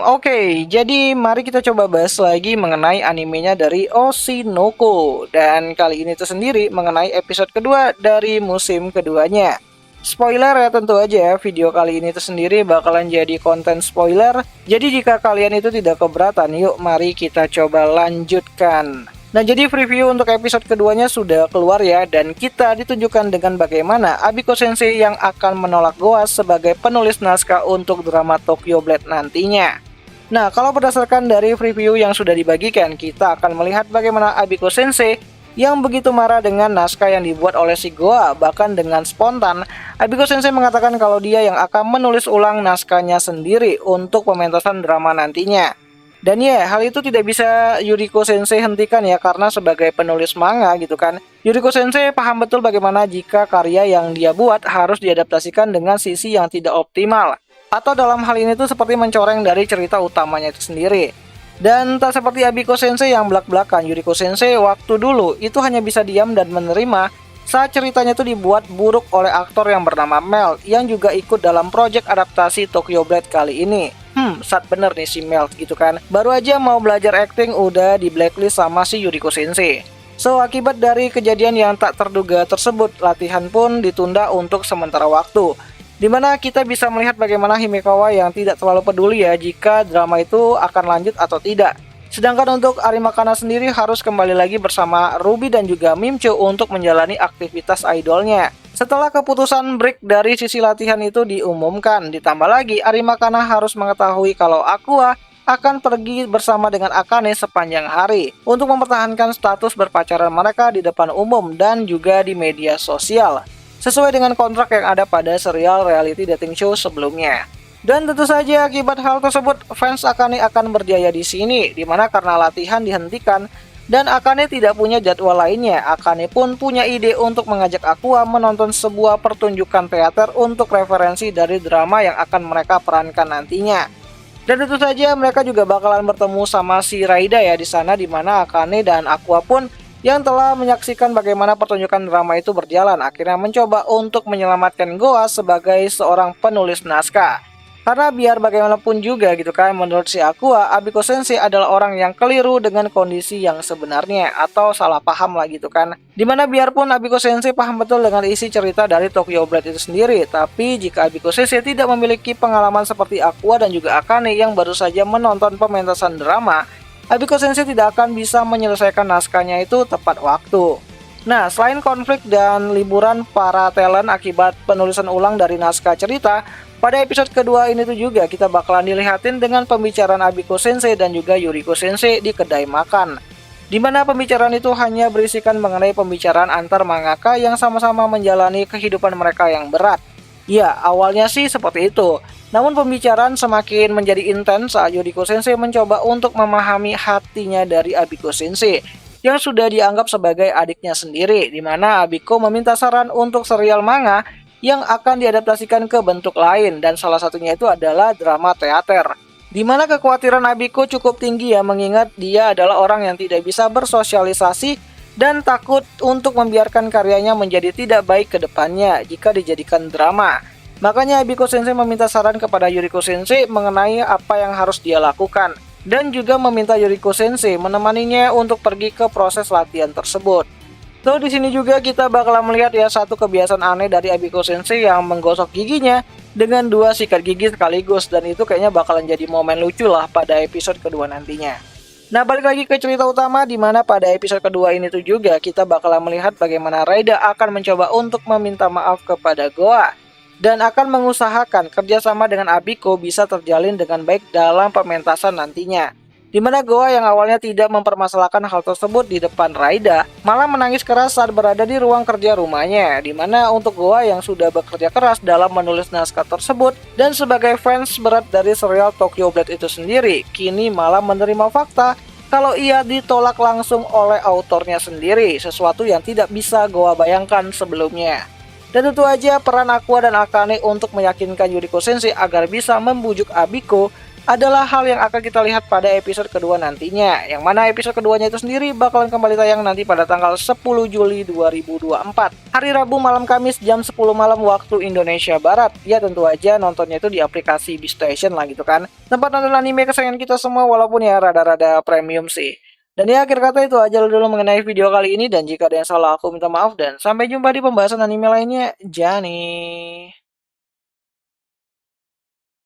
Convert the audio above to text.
Oke, jadi mari kita coba bahas lagi mengenai animenya dari Oshinoko. Dan kali ini tuh sendiri mengenai episode kedua dari musim keduanya. Spoiler ya, tentu aja video kali ini tuh sendiri bakalan jadi konten spoiler. Jadi jika kalian itu tidak keberatan, yuk mari kita coba lanjutkan. Nah, jadi preview untuk episode keduanya sudah keluar ya, dan kita ditunjukkan dengan bagaimana Abiko Sensei yang akan menolak Goa sebagai penulis naskah untuk drama Tokyo Blade nantinya. Nah, kalau berdasarkan dari preview yang sudah dibagikan, kita akan melihat bagaimana Abiko Sensei yang begitu marah dengan naskah yang dibuat oleh si Goa. Bahkan dengan spontan, Abiko Sensei mengatakan kalau dia yang akan menulis ulang naskahnya sendiri untuk pementasan drama nantinya. Dan ya, hal itu tidak bisa Yuriko Sensei hentikan ya, karena sebagai penulis manga gitu kan, Yuriko Sensei paham betul bagaimana jika karya yang dia buat harus diadaptasikan dengan sisi yang tidak optimal. Atau dalam hal ini tuh seperti mencoreng dari cerita utamanya itu sendiri. Dan tak seperti Abiko Sensei yang belak-belakan, Yuriko Sensei waktu dulu itu hanya bisa diam dan menerima saat ceritanya itu dibuat buruk oleh aktor yang bernama Mel yang juga ikut dalam proyek adaptasi Tokyo Blade kali ini. Sat bener nih si Mel gitu kan. Baru aja mau belajar acting udah di blacklist sama si Yuriko Sensei. So, akibat dari kejadian yang tak terduga tersebut, latihan pun ditunda untuk sementara waktu. Dimana kita bisa melihat bagaimana Himekawa yang tidak terlalu peduli ya jika drama itu akan lanjut atau tidak. Sedangkan untuk Arimakana sendiri harus kembali lagi bersama Ruby dan juga Mimcho untuk menjalani aktivitas idolnya. Setelah keputusan break dari sisi latihan itu diumumkan, ditambah lagi Arimakana harus mengetahui kalau Aqua akan pergi bersama dengan Akane sepanjang hari untuk mempertahankan status berpacaran mereka di depan umum dan juga di media sosial, sesuai dengan kontrak yang ada pada serial reality dating show sebelumnya. Dan tentu saja akibat hal tersebut, fans Akane akan berjaya di sini, dimana karena latihan dihentikan dan Akane tidak punya jadwal lainnya. Akane pun punya ide untuk mengajak Aqua menonton sebuah pertunjukan teater untuk referensi dari drama yang akan mereka perankan nantinya. Dan tentu saja mereka juga bakalan bertemu sama si Raida ya di sana, dimana Akane dan Aqua pun yang telah menyaksikan bagaimana pertunjukan drama itu berjalan akhirnya mencoba untuk menyelamatkan Goa sebagai seorang penulis naskah. Karena biar bagaimanapun juga gitu kan, menurut si Aqua, Abiko Sensei adalah orang yang keliru dengan kondisi yang sebenarnya atau salah paham lah gitu kan. Dimana biarpun Abiko Sensei paham betul dengan isi cerita dari Tokyo Blade itu sendiri, tapi jika Abiko Sensei tidak memiliki pengalaman seperti Aqua dan juga Akane yang baru saja menonton pementasan drama, Abiko Sensei tidak akan bisa menyelesaikan naskahnya itu tepat waktu. Nah, selain konflik dan liburan para talent akibat penulisan ulang dari naskah cerita, pada episode kedua ini tuh juga kita bakalan dilihatin dengan pembicaraan Abiko Sensei dan juga Yuriko Sensei di kedai makan. Dimana pembicaraan itu hanya berisikan mengenai pembicaraan antar mangaka yang sama-sama menjalani kehidupan mereka yang berat. Ya, awalnya sih seperti itu. Namun pembicaraan semakin menjadi intens saat Yuriko Sensei mencoba untuk memahami hatinya dari Abiko Sensei yang sudah dianggap sebagai adiknya sendiri, dimana Abiko meminta saran untuk serial manga yang akan diadaptasikan ke bentuk lain, dan salah satunya itu adalah drama teater. Dimana kekhawatiran Abiko cukup tinggi ya, mengingat dia adalah orang yang tidak bisa bersosialisasi dan takut untuk membiarkan karyanya menjadi tidak baik ke depannya jika dijadikan drama. Makanya Abiko Sensei meminta saran kepada Yuriko Sensei mengenai apa yang harus dia lakukan, dan juga meminta Yuriko Sensei menemaninya untuk pergi ke proses latihan tersebut. So, di sini juga kita bakalan melihat ya satu kebiasaan aneh dari Abiko Sensei yang menggosok giginya dengan 2 sikat gigi sekaligus, dan itu kayaknya bakalan jadi momen lucu lah pada episode kedua nantinya. Nah, balik lagi ke cerita utama, dimana pada episode kedua ini tuh juga kita bakalan melihat bagaimana Raida akan mencoba untuk meminta maaf kepada Goa dan akan mengusahakan kerjasama dengan Abiko bisa terjalin dengan baik dalam pementasan nantinya. Dimana Goa yang awalnya tidak mempermasalahkan hal tersebut di depan Raida, malah menangis keras saat berada di ruang kerja rumahnya. Dimana untuk Goa yang sudah bekerja keras dalam menulis naskah tersebut dan sebagai fans berat dari serial Tokyo Blade itu sendiri, kini malah menerima fakta kalau ia ditolak langsung oleh autornya sendiri, sesuatu yang tidak bisa Goa bayangkan sebelumnya. Dan tentu aja peran Aqua dan Akane untuk meyakinkan Yuriko Sensei agar bisa membujuk Abiko adalah hal yang akan kita lihat pada episode kedua nantinya. Yang mana episode keduanya itu sendiri bakalan kembali tayang nanti pada tanggal 10 Juli 2024. Hari Rabu malam Kamis jam 10 malam waktu Indonesia Barat. Ya tentu aja nontonnya itu di aplikasi Station lah gitu kan. Tempat nonton anime kesayangan kita semua walaupun ya rada-rada premium sih. Dan ya akhir kata itu aja dulu mengenai video kali ini. Dan jika ada yang salah aku minta maaf dan sampai jumpa di pembahasan anime lainnya. Jani.